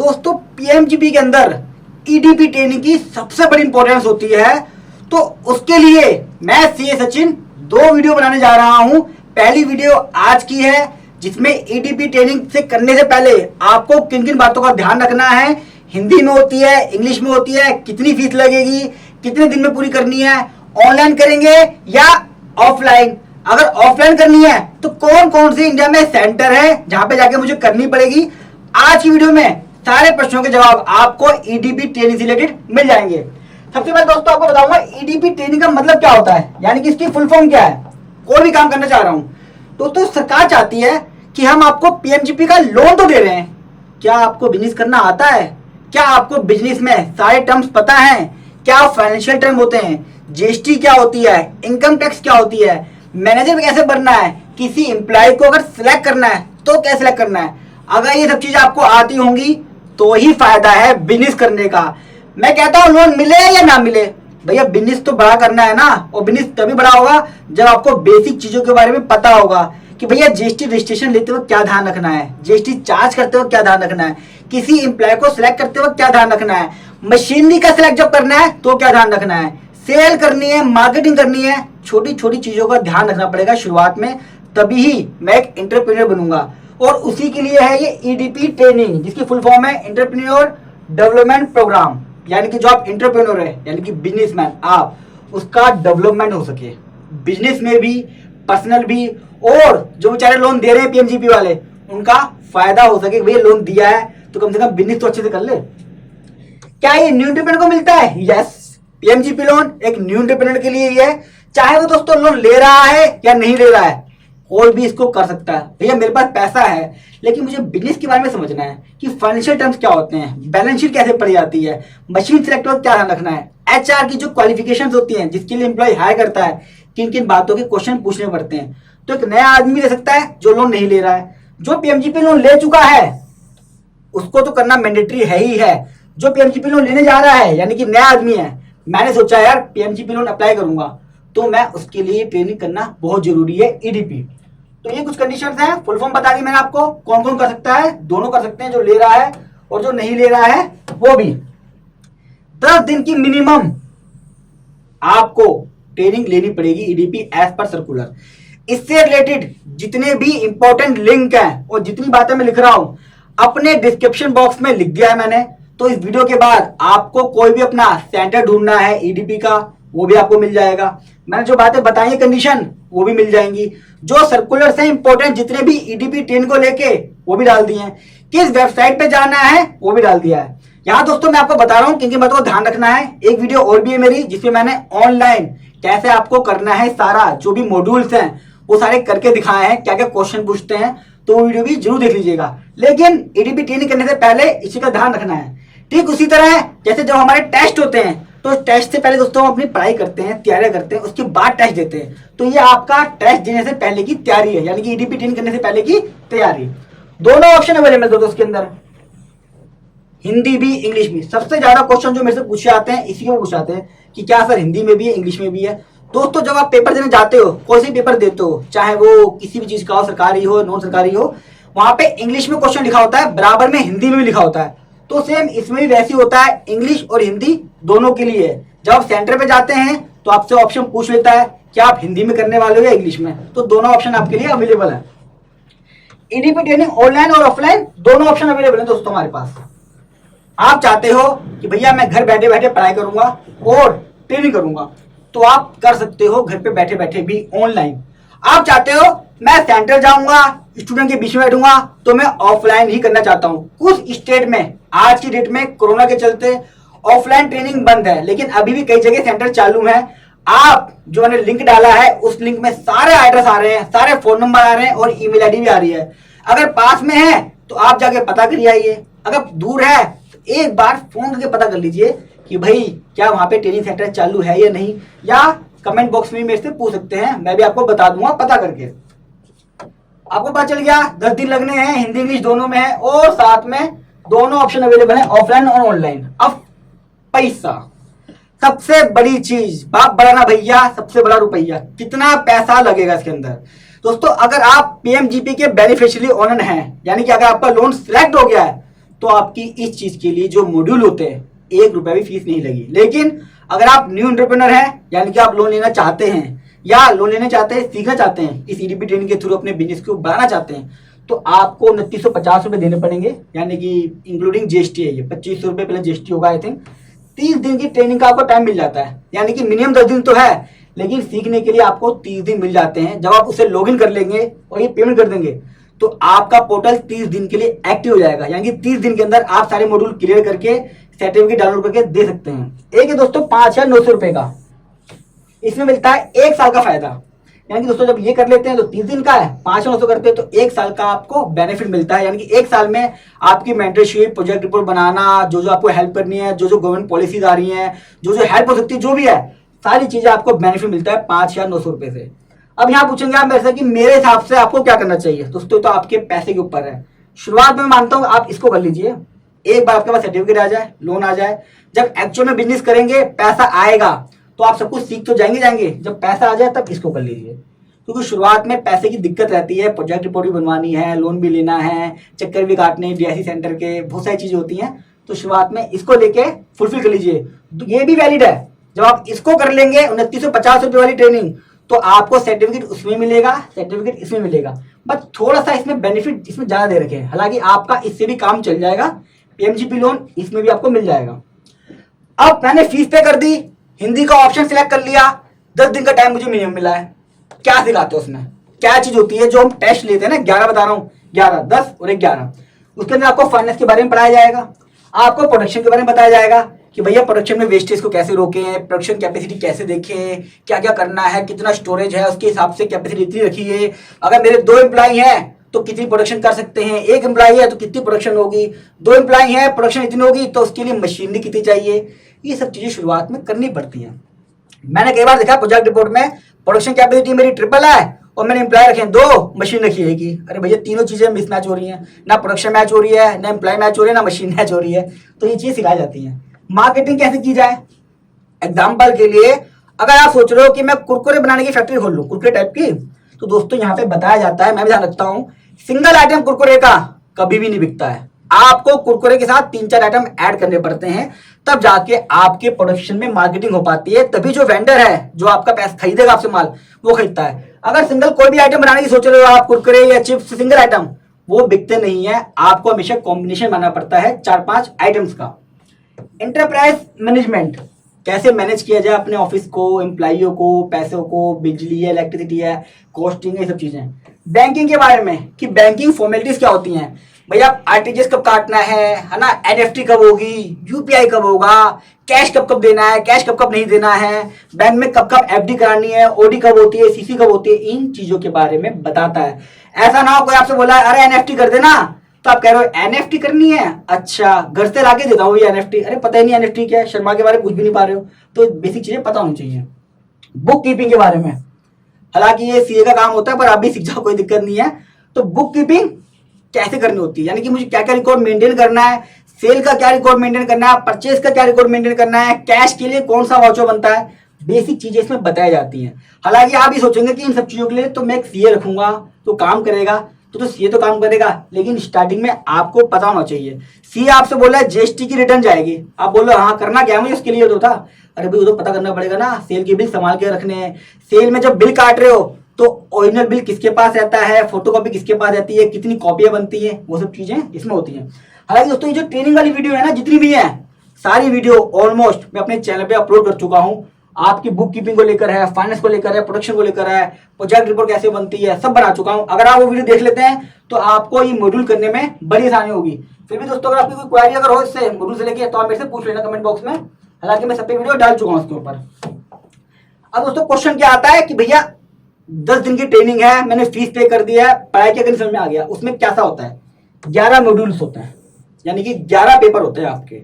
दोस्तों पीएमजीपी के अंदर ईडीपी ट्रेनिंग की सबसे बड़ी इंपॉर्टेंस होती है। तो उसके लिए मैं सीए सचिन दो वीडियो बनाने जा रहा हूं। पहली वीडियो आज की है जिसमें ईडीपी ट्रेनिंग से करने से पहले आपको किन किन बातों का ध्यान रखना है। हिंदी में होती है, इंग्लिश में होती है, कितनी फीस लगेगी, कितने दिन में पूरी करनी है, ऑनलाइन करेंगे या ऑफलाइन। अगर ऑफलाइन करनी है तो कौन कौन से इंडिया में सेंटर है जहां पे जाके मुझे करनी पड़ेगी। आज की वीडियो में सारे प्रश्नों के जवाब आपको ईडीपी ट्रेनिंग से रिलेटेड मिल जाएंगे। सबसे पहले दोस्तों आपको बताऊंगा ईडीपी ट्रेनिंग का मतलब क्या होता है, यानी कि इसकी फुल फॉर्म क्या है। कोई भी काम करना चाह रहा हूं दोस्तों, सरकार चाहती है कि हम आपको पीएमजीपी का लोन तो दे रहे हैं, क्या आपको बिजनेस करना आता है, क्या आपको बिजनेस में सारे टर्म्स पता है, क्या फाइनेंशियल टर्म होते हैं, जीएसटी क्या होती है, इनकम टैक्स क्या होती है, मैनेजर कैसे बनना है, किसी एम्प्लॉय को अगर सिलेक्ट करना है तो कैसे सिलेक्ट करना है। अगर ये सब चीजें आपको आती होंगी तो ही फायदा है बिजनेस करने का। मैं कहता हूं लोन मिले या ना मिले, भैया बिजनेस तो बड़ा करना है ना, और बिजनेस तभी बड़ा होगा जब आपको बेसिक चीजों के बारे में पता होगा कि भैया जीएसटी रजिस्ट्रेशन लेते वक्त क्या ध्यान रखना है, जीएसटी चार्ज करते वक्त क्या ध्यान रखना है, किसी एम्प्लॉय को सिलेक्ट करते वक्त क्या ध्यान रखना है, मशीनरी का सिलेक्ट जब करना है तो क्या ध्यान रखना है, सेल करनी है, मार्केटिंग करनी है, छोटी छोटी चीजों का ध्यान रखना पड़ेगा शुरुआत में, तभी ही मैं एक एंटरप्रेन्योर बनूंगा। और उसी के लिए है ये ईडीपी ट्रेनिंग, जिसकी फुल फॉर्म है एंटरप्रेन्योर डेवलपमेंट प्रोग्राम। यानी कि जो आप एंटरप्रेन्योर है, यानी कि बिजनेसमैन, आप उसका डेवलपमेंट हो सके बिजनेस में भी, पर्सनल भी, और जो बेचारे लोन दे रहे हैं पीएमजीपी वाले उनका फायदा हो सके। भैया लोन दिया है तो कम से कम बिजनेस तो अच्छे से कर ले। क्या ये न्यू एंटरप्रेन्योर को मिलता है? यस, पीएमजीपी लोन एक न्यू एंटरप्रेन्योर के लिए ही है। चाहे वो दोस्तों लोन ले रहा है या नहीं ले रहा है, कोई भी इसको कर सकता है। भैया मेरे पास पैसा है लेकिन मुझे बिजनेस के बारे में समझना है कि फाइनेंशियल टर्म्स क्या होते हैं, बैलेंस शीट कैसे पड़ी जाती है, मशीन सिलेक्ट वक्त क्या ध्यान रखना है, एचआर की जो क्वालिफिकेशंस होती हैं जिसके लिए एम्प्लॉय हायर करता है, किन किन बातों के क्वेश्चन पूछने पड़ते हैं। तो एक नया आदमी ले सकता है जो लोन नहीं ले रहा है। जो पीएमजीपी लोन ले चुका है उसको तो करना मैंडेटरी है ही है। जो पीएमजीपी लोन लेने जा रहा है यानी कि नया आदमी है, मैंने सोचा यार पीएमजीपी लोन अप्लाई करूंगा तो मैं उसके लिए ट्रेनिंग करना बहुत जरूरी है ईडीपी। तो ये कुछ कंडीशंस हैं, फुल फॉर्म बता दी मैंने आपको, कौन कौन कर सकता है। दोनों कर सकते हैं, जो ले रहा है और जो नहीं ले रहा है वो भी। 10 दिन की मिनिमम आपको ट्रेनिंग लेनी पड़ेगी ईडीपी एज पर सर्कुलर। इससे रिलेटेड जितने भी इंपॉर्टेंट लिंक हैं और जितनी बातें मैं लिख रहा हूं अपने डिस्क्रिप्शन बॉक्स में लिख दिया है मैंने। तो इस वीडियो के बाद आपको कोई भी अपना सेंटर ढूंढना है ईडीपी का, वो भी आपको मिल जाएगा। मैंने जो बातें बताई है कंडीशन, वो भी मिल जाएंगी। जो सर्कुलर से इंपॉर्टेंट जितने भी ईडीपी ट्रेन को लेके वो भी डाल दिए हैं। किस वेबसाइट पे जाना है वो भी डाल दिया है। यहाँ दोस्तों मैं आपको बता रहा हूँ क्योंकि बातों को ध्यान रखना है। एक वीडियो और भी है मेरी जिसमें मैंने ऑनलाइन कैसे आपको करना है, सारा जो भी मॉड्यूल्स हैं वो सारे करके दिखाए हैं, क्या क्या क्वेश्चन पूछते हैं, तो वो वीडियो भी जरूर देख लीजिएगा। लेकिन ईडीपी ट्रेनिंग करने से पहले इसी का ध्यान रखना है। ठीक उसी तरह जैसे जब हमारे टेस्ट होते हैं तो टेस्ट से पहले दोस्तों हम अपनी पढ़ाई करते हैं, तैयारियां करते हैं, उसके बाद टेस्ट देते हैं। तो ये आपका टेस्ट देने से पहले की तैयारी है, यानी कि ईडीपी ट्रेनिंग करने से पहले की तैयारी। दोनों ऑप्शन अवेलेबल दोस्तों उसके अंदर, हिंदी भी इंग्लिश भी। सबसे ज्यादा क्वेश्चन जो मेरे से पूछे आते हैं इसी को पूछे आते हैं कि क्या सर हिंदी में भी है, इंग्लिश में भी है। दोस्तों जब आप पेपर देने जाते हो, कोई सी पेपर देते हो, चाहे वो किसी भी चीज का हो, सरकारी हो नॉन सरकारी हो, वहां पे इंग्लिश में क्वेश्चन लिखा होता है, बराबर में हिंदी में भी लिखा होता है। तो सेम इसमें भी वैसे होता है, इंग्लिश और हिंदी दोनों के लिए है। जब आप सेंटर पे जाते हैं तो आपसे ऑप्शन पूछ लेता है कि आप हिंदी में करने वाले हो या इंग्लिश में, तो दोनों ऑप्शन आपके लिए अवेलेबल है। ईडीपी ट्रेनिंग ऑनलाइन और ऑफलाइन दोनों ऑप्शन अवेलेबल है दोस्तों हमारे पास। आप चाहते हो कि भैया मैं घर बैठे बैठे पढ़ाई करूंगा और ट्रेनिंग करूंगा, तो आप कर सकते हो घर पे बैठे बैठे भी ऑनलाइन। आप चाहते हो मैं सेंटर जाऊंगा, स्टूडेंट के बीच में बैठूंगा, तो मैं ऑफलाइन ही करना चाहता हूं। कुछ स्टेट में आज की डेट में कोरोना के चलते ऑफलाइन ट्रेनिंग बंद है, लेकिन अभी भी कई जगह सेंटर चालू है। आप जो मैंने लिंक डाला है उस लिंक में सारे एड्रेस आ रहे हैं, सारे फोन नंबर आ रहे हैं और ईमेल आईडी भी आ रही है। अगर पास में है तो आप जाके पता करिए आइए, अगर दूर है तो एक बार फोन करके पता कर लीजिए कि भाई क्या वहां पे ट्रेनिंग सेंटर चालू है या नहीं, या कमेंट बॉक्स में मेरे से पूछ सकते हैं, मैं भी आपको बता दूंगा पता करके। आपको पता चल गया 10 दिन लगने हैं, हिंदी इंग्लिश दोनों में है, और साथ में दोनों ऑप्शन अवेलेबल है ऑफलाइन और ऑनलाइन। अब पैसा सबसे बड़ी चीज, बाप बड़ा ना भैया, सबसे बड़ा रुपया। कितना पैसा लगेगा इसके अंदर दोस्तों? अगर आप पीएमजीपी के बेनिफिशियरी ओनर हैं, यानी कि अगर आपका लोन सिलेक्ट हो गया है, तो आपकी इस चीज के लिए जो मॉड्यूल होते हैं 1 रुपया भी फीस नहीं लगी। लेकिन अगर आप न्यू एंटरप्रेन्योर हैं, यानी कि आप लोन लेना चाहते हैं या लोन लेना चाहते हैं, सीखना चाहते हैं, इस ईडीपी ट्रेनिंग के थ्रू अपने बिजनेस को बढ़ाना चाहते हैं, तो आपको 2950 रुपये देने पड़ेंगे, यानी कि इंक्लूडिंग जीएसटी है ये 2500 रुपये पहले जीएसटी होगा आई थिंक। 30 दिन की ट्रेनिंग का आपको टाइम मिल जाता है, यानी कि मिनिमम 10 दिन तो है, लेकिन सीखने के लिए आपको 30 दिन मिल जाते हैं। जब आप उसे लॉगिन कर लेंगे और ये पेमेंट कर देंगे तो आपका पोर्टल 30 दिन के लिए एक्टिव हो जाएगा, यानी कि 30 दिन के अंदर आप सारे मॉड्यूल क्लियर करके सर्टिफिकेट डाउनलोड करके दे सकते हैं। एक है दोस्तों 5,900 रुपए का, इसमें मिलता है 1 साल का फायदा। यानी कि दोस्तों जब ये कर लेते हैं तो 30 दिन का है, 5,900 करते हैं तो 1 साल का आपको बेनिफिट मिलता है। यानी कि 1 साल में आपकी मेंटरशिप, प्रोजेक्ट रिपोर्ट बनाना, जो जो आपको हेल्प करनी है, जो जो गवर्नमेंट पॉलिसीज आ रही हैं, जो जो हेल्प हो सकती है, जो भी है सारी चीजें आपको बेनिफिट मिलता है 5,900 रुपए से। अब यहाँ पूछेंगे आप मेरे से कि मेरे हिसाब से आपको क्या करना चाहिए। दोस्तों तो आपके पैसे के ऊपर है। शुरुआत में मानता हूँ आप इसको कर लीजिए, एक बार आपके पास सर्टिफिकेट आ जाए, लोन आ जाए, जब एक्चुअल में बिजनेस करेंगे पैसा आएगा तो आप सब कुछ सीख तो जाएंगे, जब पैसा आ जाए तब इसको कर लीजिए। क्योंकि शुरुआत में पैसे की दिक्कत रहती है, प्रोजेक्ट रिपोर्ट भी बनवानी है, लोन भी लेना है, चक्कर भी काटने, डीआईसी सेंटर के बहुत सारी चीजें होती हैं। तो शुरुआत में इसको लेके फुलफिल कर लीजिए। ये भी वैलिड है, जब आप इसको कर लेंगे 2950 रुपये वाली ट्रेनिंग, तो आपको सर्टिफिकेट उसमें मिलेगा, सर्टिफिकेट इसमें मिलेगा, बस थोड़ा सा इसमें बेनिफिट इसमें ज्यादा दे रखे हैं। हालांकि आपका इससे भी काम चल जाएगा, पीएमजीपी लोन इसमें भी आपको मिल जाएगा। अब मैंने फीस पे कर दी, हिंदी का ऑप्शन सिलेक्ट कर लिया, 10 दिन का टाइम मुझे मिनिमम मिला है। क्या सिखाते हैं उसमें, क्या चीज होती है जो हम टेस्ट लेते हैं ना, 11 बता रहा हूँ, 11, 10 और 11, उसके अंदर आपको फाइनेंस के बारे में पढ़ाया जाएगा, आपको प्रोडक्शन के बारे में बताया जाएगा कि भैया प्रोडक्शन में वेस्टेज को कैसे रोकें, प्रोडक्शन कैपेसिटी कैसे देखें, क्या क्या करना है, कितना स्टोरेज है, उसके हिसाब से कैपेसिटी इतनी रखिए। अगर मेरे 2 एम्प्लॉय हैं तो कितनी प्रोडक्शन कर सकते हैं, 1 एम्प्लॉय है तो कितनी प्रोडक्शन होगी, 2 एम्प्लॉय है प्रोडक्शन इतनी होगी तो उसके लिए मशीनरी कितनी चाहिए। ये सब चीजें शुरुआत में करनी पड़ती हैं। मैंने कई बार देखा प्रोजेक्ट रिपोर्ट में प्रोडक्शन कैपेसिटी मेरी ट्रिपल है और मैंने एम्प्लॉय रखे 2, मशीन रखी है कि, अरे भैया तीनों चीजें मिसमैच हो रही हैं, ना प्रोडक्शन मैच हो रही है, ना एम्प्लॉय मैच हो रही है, ना मशीन मैच हो रही है। तो ये चीजें सिखाई जाती हैं। मार्केटिंग कैसे की जाए, एग्जाम्पल के लिए अगर आप सोच रहे हो कि मैं कुरकुरे बनाने की फैक्ट्री खोल लूं, कुरकुरे टाइप की, तो दोस्तों यहाँ पे बताया जाता है, मैं भी ध्यान रखता हूँ, सिंगल आइटम कुरकुरे का कभी भी नहीं बिकता है। आपको कुरकुरे के साथ 3-4 आइटम ऐड करने पड़ते हैं, तब जाके आपके प्रोडक्शन में मार्केटिंग हो पाती है, तभी जो वेंडर है जो आपका पैसा खरीदेगा आपसे माल, वो खरीदता है। अगर सिंगल कोई भी आइटम बनाने की सोच रहे हो आप, कुरकुरे या चिप्स, सिंगल आइटम, वो बिकते नहीं है। आपको हमेशा कॉम्बिनेशन बनाना पड़ता है 4-5 आइटम्स का। एंटरप्राइज मैनेजमेंट, कैसे मैनेज किया जाए अपने ऑफिस को, एम्प्लॉइयों को, पैसों को, बिजली है, इलेक्ट्रिसिटी है, कॉस्टिंग है, ये सब चीजें। बैंकिंग के बारे में कि बैंकिंग फॉर्मेलिटीज क्या होती हैं, भैया आरटीजीएस कब काटना है ना, एनएफटी कब होगी, यूपीआई कब होगा, कैश कब कब देना है, कैश कब कब नहीं देना है, बैंक में कब कब एफडी करानी है, ओडी कब होती है, सीसी कब होती है, इन चीजों के बारे में बताता है। ऐसा ना हो कोई आपसे बोला अरे एनएफटी कर देना, तो आप कह रहे हो एनएफटी करनी है, अच्छा घर से लाके देता हूँ ये एनएफटी, अरे पता ही नहीं एनएफटी क्या है, शर्मा के बारे में कुछ भी नहीं पा रहे हो। तो बेसिक चीजें पता होनी चाहिए। बुक कीपिंग के बारे में, हालांकि ये सीए का काम होता है पर आप भी सीख जाओ, कोई दिक्कत नहीं है। तो बुक कीपिंग कैसे करनी होती है, यानी कि मुझे क्या क्या रिकॉर्ड मेंटेन करना है, सेल का क्या रिकॉर्ड मेंटेन करना है, परचेज का क्या रिकॉर्ड मेंटेन करना है, कैश के लिए कौन सा वाउचर बनता है, बेसिक चीजें इसमें बताई जाती हैं। हालांकि आप ये सोचेंगे कि इन सब चीजों के लिए तो मैं एक सीए रखूंगा तो काम करेगा, तो सीए तो काम करेगा, लेकिन स्टार्टिंग में आपको पता होना चाहिए। सीए आपसे बोला है जीएसटी की रिटर्न जाएगी, आप बोलो हाँ करना क्या है मुझे उसके लिए, तो था अरे भाई वो तो पता करना पड़ेगा ना, सेल के बिल संभाल के रखने हैं, सेल में जब बिल काट रहे हो तो ओरिजिनल बिल किसके पास रहता है, फोटोकॉपी किसके पास रहती है, कितनी कॉपियां बनती है, वो सब चीजें इसमें होती हैं। हालांकि दोस्तों ये जो ट्रेनिंग वाली वीडियो है ना, जितनी भी है सारी वीडियो ऑलमोस्ट मैं अपने चैनल पे अपलोड कर चुका हूँ। आपकी बुक कीपिंग को लेकर है, फाइनेंस को लेकर है, प्रोडक्शन को लेकर है, प्रोजेक्ट रिपोर्ट कैसे बनती है, सब बना चुका हूँ। अगर आप वो वीडियो देख लेते हैं तो आपको ये मॉड्यूल करने में बड़ी आसानी होगी। फिर भी दोस्तों अगर आपकी कोई क्वेरी अगर हो इससे मॉड्यूल से लेके, तो आप मेरे से पूछ लेना कमेंट बॉक्स में, हालांकि मैं सब पे वीडियो डाल चुका हूँ उसके ऊपर। अब दोस्तों क्वेश्चन क्या आता है कि भैया 10 दिन की ट्रेनिंग है, मैंने फीस पे कर दिया है, पढ़ाई क्या समझ में आ गया, उसमें कैसा होता है, 11 मॉड्यूल्स होते हैं, यानी कि 11 पेपर होते हैं आपके।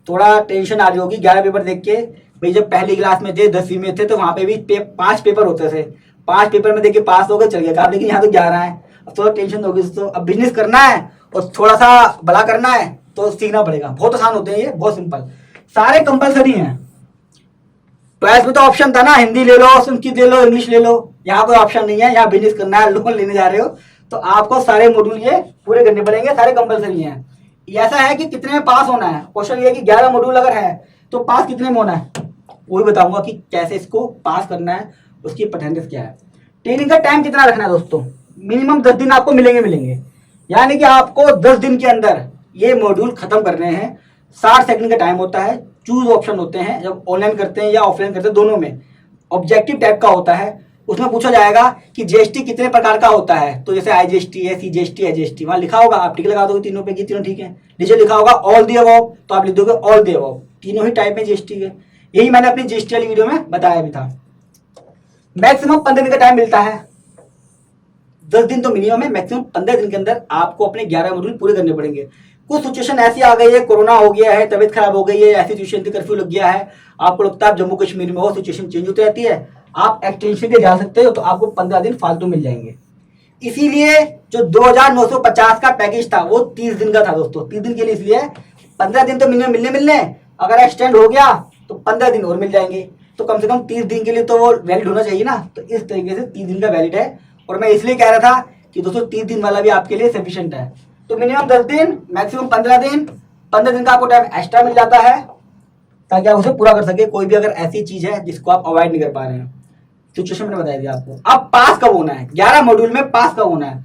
थोड़ा टेंशन आ रही होगी 11 पेपर देख के, भाई जब पहली क्लास में थे 10वीं में थे तो वहां पे भी 5 पेपर होते थे, 5 पेपर में देख के पास हो गए चल गया, लेकिन यहाँ तो 11 है। अब थोड़ा टेंशन होगी दोस्तों, अब बिजनेस करना है और थोड़ा सा बड़ा करना है तो सीखना पड़ेगा। बहुत आसान होते हैं ये, बहुत सिंपल, सारे कंपलसरी हैं। 12th में तो ऑप्शन था ना, हिंदी ले लो, संस्कृत ले लो, इंग्लिश ले लो, यहाँ कोई ऑप्शन नहीं है। यहाँ बिजनेस करना है, लोन लेने जा रहे हो तो आपको सारे मॉड्यूल ये पूरे करने पड़ेंगे, सारे कंपलसरी हैं। ऐसा है कि कितने में पास होना है। क्वेश्चन ये है कि 11 मॉड्यूल अगर है तो पास कितने में होना है, वही बताऊंगा कि कैसे इसको पास करना है, उसकी परसेंटेज क्या है। ट्रेनिंग का टाइम कितना रखना है दोस्तों, मिनिमम 10 दिन आपको मिलेंगे, यानी कि आपको 10 दिन के अंदर ये मॉड्यूल खत्म करने हैं। 60 सेकंड का टाइम होता है, चूज ऑप्शन होते हैं, जब ऑनलाइन करते हैं या ऑफलाइन करते हैं दोनों में ऑब्जेक्टिव टाइप का होता है। उसमें पूछा जाएगा कि जीएसटी कितने प्रकार का होता है, तो जैसे आईजीएसटी है, सीजीएसटी, एजीएसटी, वहां लिखा होगा, आप टिक लगा दोगे तीनों पे कि तीनों ठीक है। नीचे लिखा होगा ऑल द अबव, तो आप लिख दोगे ऑल द अबव, तीनों ही टाइप में जीएसटी के। यही मैंने अपनी जीएसटी वाली वीडियो में बताया भी था। मैक्सिमम 15 दिन का टाइम मिलता है, 10 दिन तो मिनिमम है, मैक्सिमम 15 दिन के अंदर आपको अपने 11 मॉड्यूल पूरे करने पड़ेंगे। कुछ सिचुएशन ऐसी आ गई है, कोरोना हो गया है, तबियत खराब हो गई है, ऐसी सिचुएशन थी, कर्फ्यू लग गया है, आपको लगता है आप जम्मू कश्मीर में हो, सिचुएशन चेंज होती रहती है, आप एक्सटेंशन के जा सकते हो, तो आपको 15 दिन फालतू मिल जाएंगे। इसीलिए जो 2950 का पैकेज था वो 30 दिन का था दोस्तों, 30 दिन के लिए, इसलिए 15 दिन तो मिनिमम मिलने, अगर एक्सटेंड हो गया तो 15 दिन और मिल जाएंगे, तो कम से कम 30 दिन के लिए तो वो वैलिड होना चाहिए ना। तो इस तरीके से 30 दिन का वैलिड है, और मैं इसलिए कह रहा था कि दोस्तों 30 दिन वाला भी आपके लिए सफिशिएंट है। तो मिनिमम 10 दिन, मैक्सिमम 15 दिन, 15 दिन का आपको टाइम एक्स्ट्रा मिल जाता है ताकि आप उसे पूरा कर सके। कोई भी अगर ऐसी चीज है जिसको आप अवॉइड नहीं कर पा रहे हैं, सिचुएशन मैंने बताया दिया आपको। अब पास कब होना है, 11 मॉड्यूल में पास कब होना है।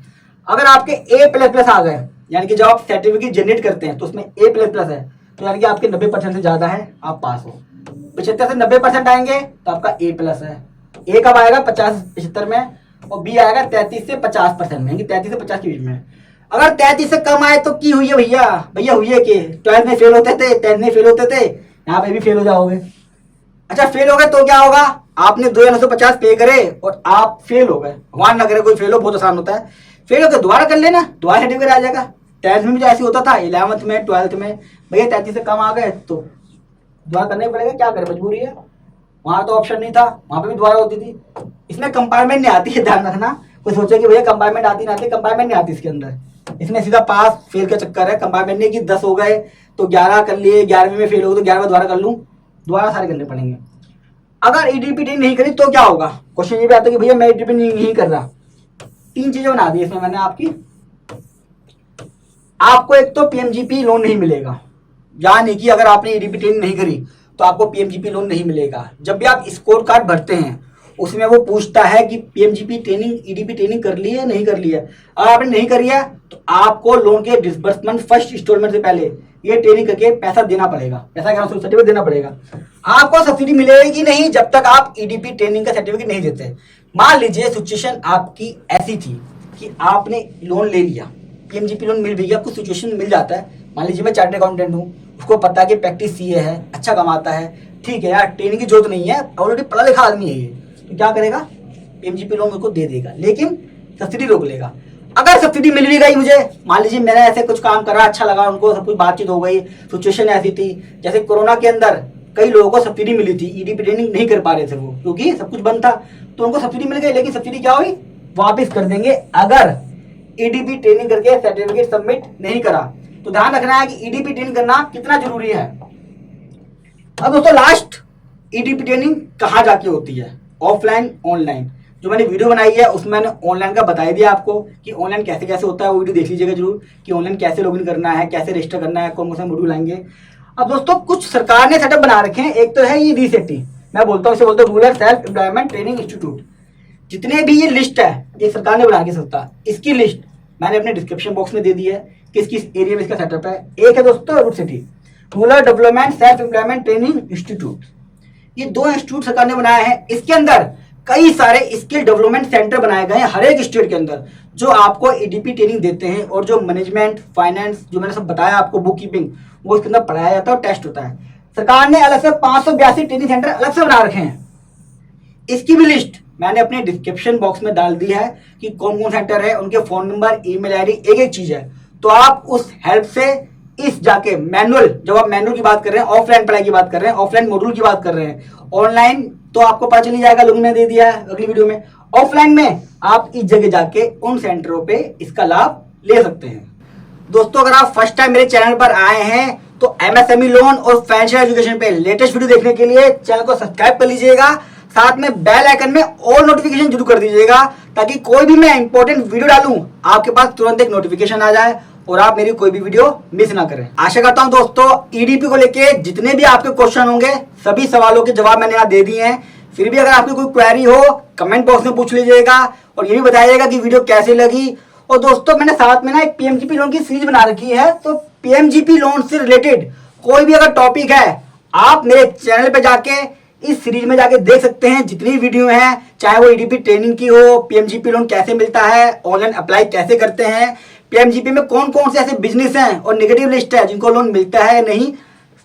अगर आपके A++ आ गए, यानी कि जब आप सर्टिफिकेट जनरेट करते हैं तो उसमें A++ है, तो यानी कि आपके 90% से ज्यादा है, आप पास हो। 75 से 90% आएंगे तो आपका A+ है। A कब आएगा, 50-75 में, और B आएगा 33 से 50% में, 33 से 50 के बीच में। अगर 33 से कम आए तो की हुई है भैया, भैया हुई है कि 12th में फेल होते थे, 10th में फेल होते थे, यहाँ पे भी फेल हो जाओगे। अच्छा फेल हो गए तो क्या होगा, आपने 2950 पे करे और आप फेल हो गए, भगवान ना करे कोई फेल हो, बहुत आसान होता है। फेल हो गए दोबारा कर लेना, दोबारा सर्टिफिकेट आ जाएगा। 10th में भी ऐसे होता था, 11th में, 12th में, भैया 33 से कम आ गए तो दोबारा करना ही पड़ेगा, क्या करें, मजबूरी है। वहां तो ऑप्शन नहीं था, वहां पे भी दोबारा होती थी। इसमें कंपार्टमेंट नहीं आती है, ध्यान रखना। कोई सोचे कि भैया कंपार्टमेंट आती ना आती, कंपार्टमेंट नहीं आती इसके अंदर। इसमें सीधा पास फेल का चक्कर है, कंपार्टमेंट नहीं कि 10 हो गए तो 11 कर लिए, 11वीं में फेल हो गए तो 11 दोबारा कर लूँ, दोबारा सारे करने पड़ेंगे। अगर ईडीपी नहीं करी तो क्या होगा, क्वेश्चन ये भी आता है कि भैया मैं ईडीपी नहीं कर रहा। 3 चीजें बना दी इसमें मैंने आपकी। आपको एक तो पीएमजीपी लोन नहीं मिलेगा, यानी कि अगर आपने ईडीपी ट्रेनिंग नहीं करी तो आपको पीएमजीपी लोन नहीं मिलेगा। जब भी आप स्कोर कार्ड भरते हैं उसमें वो पूछता है कि पीएमजीपी ट्रेनिंग, ईडीपी ट्रेनिंग कर ली है नहीं कर ली है। अगर आपने नहीं करी है तो आपको लोन के डिसबर्समेंट फर्स्ट इंस्टॉलमेंट से पहले ये ट्रेनिंग करके पैसा देना पड़ेगा, पैसा क्या सर्टिफिकेट देना पड़ेगा। आपको सब्सिडी मिलेगी नहीं जब तक आप ईडीपी ट्रेनिंग का सर्टिफिकेट नहीं देते। मान लीजिए सिचुएशन आपकी ऐसी थी कि आपने लोन ले लिया, पीएमजीपी लोन मिल भी गया, कुछ सिचुएशन मिल जाता है। मान लीजिए मैं चार्टर्ड अकाउंटेंट हूँ, उसको पता है कि प्रैक्टिस सीए है, अच्छा कमाता है, ठीक है यार, ट्रेनिंग की जरूरत नहीं है, ऑलरेडी पढ़ा लिखा आदमी है ये, तो क्या करेगा, पीएमजीपी लोन उसको दे देगा, लेकिन सब्सिडी रोक लेगा। अगर सब्सिडी मिल भी गई मुझे, मान लीजिए मैंने ऐसे कुछ काम करा, अच्छा लगा उनको, सब कुछ बातचीत हो गई, सिचुएशन ऐसी थी, जैसे कोरोना के अंदर कई लोगों को सब्सिडी मिली थी, ईडीपी ट्रेनिंग नहीं कर पा रहे थे वो क्योंकि सब कुछ बंद था, तो उनको सब्सिडी मिल गई, लेकिन सब्सिडी क्या हुई, वापस कर देंगे अगर ईडीपी ट्रेनिंग करके सर्टिफिकेट सबमिट नहीं करा। तो ध्यान रखना है कि ईडीपी ट्रेनिंग करना कितना जरूरी है। अब दोस्तों लास्ट, ईडीपी ट्रेनिंग कहाँ जाके होती है, ऑफलाइन ऑनलाइन। जो मैंने वीडियो बनाई है उसमें मैंने ऑनलाइन का बताई दिया आपको कि ऑनलाइन कैसे कैसे होता है, वो वीडियो देख लीजिएगा जरूर कि ऑनलाइन कैसे लॉगिन करना है, कैसे रजिस्टर करना है, कौन कौन से मॉड्यूल आएंगे। अब दोस्तों कुछ सरकार ने सेटअप बना रखे हैं, एक तो है ये रीसेटी, मैं बोलता हूँ इसे बोलते हैं rural self employment training institute. जितने भी ये लिस्ट है ये सरकार ने बना के सकता, इसकी लिस्ट मैंने अपने डिस्क्रिप्शन बॉक्स में दे दी है, किस किस एरिया में इसका सेटअप है। एक है दोस्तों RUDSETI, rural development self employment training institute. ये 2 इंस्टीट्यूट सरकार ने बनाए हैं। इसके अंदर कई सारे स्किल डेवलपमेंट सेंटर बनाए गए हैं हर एक स्टेट के अंदर, जो आपको ईडीपी ट्रेनिंग देते हैं, और जो मैनेजमेंट, फाइनेंस, जो मैंने सब बताया आपको, बुक कीपिंग, वो इसके अंदर पढ़ाया जाता है और टेस्ट होता है। सरकार ने अलग से 582 ट्रेनिंग सेंटर अलग से बना रखे हैं। इसकी भी लिस्ट मैंने अपने डिस्क्रिप्शन बॉक्स में डाल दी है कि कौन कौन सेंटर है, उनके फोन नंबर, ईमेल आईडी, एक एक चीज है। तो आप उस हेल्प से इस जाके मैनुअल, जब आप मैनुअल की बात कर रहे हैं, ऑफलाइन पढ़ाई की बात कर रहे हैं, ऑफलाइन मॉड्यूल की बात कर रहे हैं, ऑनलाइन तो आपको पता चल जाएगा, लोगों ने दे दिया है अगली वीडियो में। ऑफलाइन में आप इस जगह जाके उन सेंटरों पे इसका लाभ ले सकते हैं। दोस्तों अगर आप फर्स्ट टाइम मेरे चैनल पर आए हैं तो एमएसएमई लोन और फाइनेंशियल एजुकेशन पे लेटेस्ट वीडियो देखने के लिए चैनल को सब्सक्राइब कर लीजिएगा, साथ में बेल आइकन में ऑल नोटिफिकेशन जरूर कर दीजिएगा, ताकि कोई भी मैं इंपॉर्टेंट वीडियो डालूं आपके पास तुरंत एक नोटिफिकेशन आ जाए और आप मेरी कोई भी वीडियो मिस ना करें। आशा करता हूं दोस्तों ईडीपी को लेके जितने भी आपके क्वेश्चन होंगे सभी सवालों के जवाब मैंने यहाँ दे दिए हैं। फिर भी अगर आपकी कोई क्वेरी हो कमेंट बॉक्स में पूछ लीजिएगा और ये भी बताइएगा कि वीडियो कैसी लगी। और दोस्तों मैंने साथ में ना एक पीएमजीपी लोन की सीरीज बना रखी है, तो पीएमजीपी लोन से रिलेटेड कोई भी अगर टॉपिक है आप मेरे चैनल पे जाके इस सीरीज में जाके देख सकते हैं। जितनी वीडियो हैं चाहे वो ईडीपी ट्रेनिंग की हो, पीएमजीपी लोन कैसे मिलता है, ऑनलाइन अप्लाई कैसे करते हैं, पीएमजीपी में कौन कौन से ऐसे बिजनेस हैं और नेगेटिव लिस्ट है जिनको लोन मिलता है नहीं,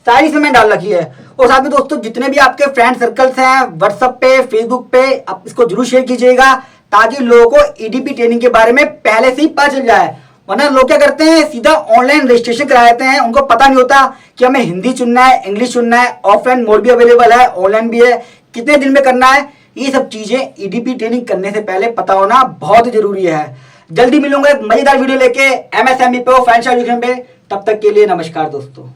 सारी इसमें डाल रखी है। और साथ में दोस्तों जितने भी आपके फ्रेंड सर्कल्स हैं व्हाट्सएप पे, फेसबुक पे, आप इसको जरूर शेयर कीजिएगा ताकि लोगों को ईडीपी ट्रेनिंग के बारे में पहले से ही पता चल जाए। वरना लोग क्या करते हैं सीधा ऑनलाइन रजिस्ट्रेशन करा देते हैं, उनको पता नहीं होता कि हमें हिंदी चुनना है, इंग्लिश चुनना है, ऑफलाइन मोड भी अवेलेबल है, ऑनलाइन भी है, कितने दिन में करना है। ये सब चीजें ईडीपी ट्रेनिंग करने से पहले पता होना बहुत ही जरूरी है। जल्दी मिलूंगा एक मजेदार वीडियो लेके एमएसएमई पे, फाइनेंशियल एजुकेशन पे। तब तक के लिए नमस्कार दोस्तों।